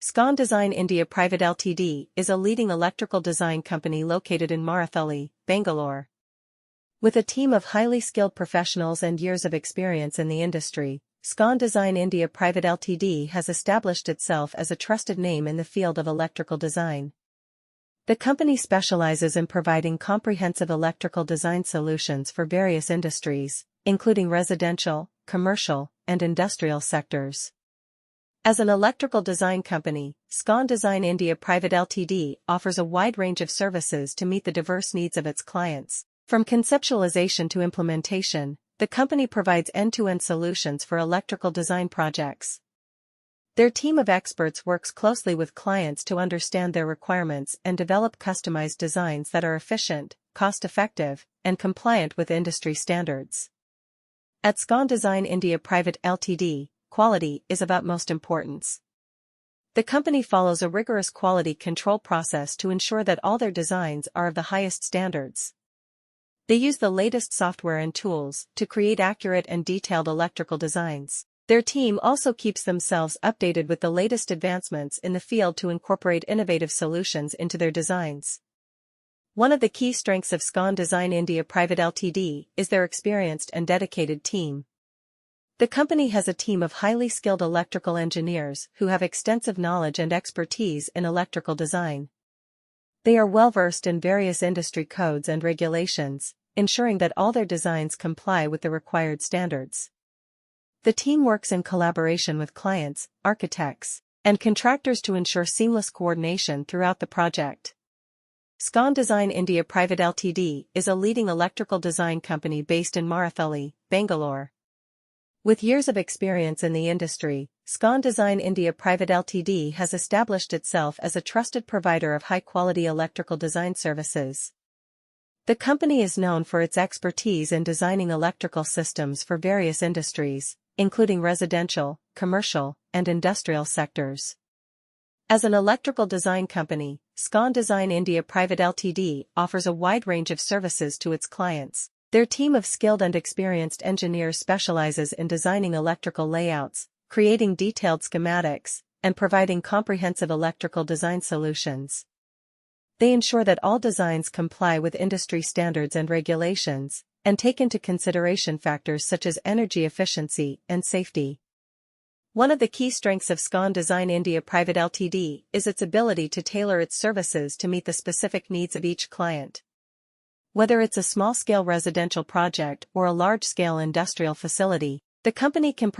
Scon Design India Private Ltd is a leading electrical design company located in Marathahalli, Bangalore. With a team of highly skilled professionals and years of experience in the industry, Scon Design India Private Ltd has established itself as a trusted name in the field of electrical design. The company specializes in providing comprehensive electrical design solutions for various industries, including residential, commercial, and industrial sectors. As an electrical design company, Scon Design India Private Ltd offers a wide range of services to meet the diverse needs of its clients. From conceptualization to implementation, the company provides end-to-end solutions for electrical design projects. Their team of experts works closely with clients to understand their requirements and develop customized designs that are efficient, cost-effective, and compliant with industry standards. At Scon Design India Private Ltd, quality is of utmost importance. The company follows a rigorous quality control process to ensure that all their designs are of the highest standards. They use the latest software and tools to create accurate and detailed electrical designs. Their team also keeps themselves updated with the latest advancements in the field to incorporate innovative solutions into their designs. One of the key strengths of Scon Design India Private Ltd is their experienced and dedicated team. The company has a team of highly skilled electrical engineers who have extensive knowledge and expertise in electrical design. They are well versed in various industry codes and regulations, ensuring that all their designs comply with the required standards. The team works in collaboration with clients, architects, and contractors to ensure seamless coordination throughout the project. Scon Design India Private Ltd is a leading electrical design company based in Marathahalli, Bangalore. With years of experience in the industry, Scon Design India Private Ltd has established itself as a trusted provider of high-quality electrical design services. The company is known for its expertise in designing electrical systems for various industries, including residential, commercial, and industrial sectors. As an electrical design company, Scon Design India Private Ltd offers a wide range of services to its clients. Their team of skilled and experienced engineers specializes in designing electrical layouts, creating detailed schematics, and providing comprehensive electrical design solutions. They ensure that all designs comply with industry standards and regulations, and take into consideration factors such as energy efficiency and safety. One of the key strengths of Scon Design India Private Ltd is its ability to tailor its services to meet the specific needs of each client. Whether it's a small-scale residential project or a large-scale industrial facility, the company can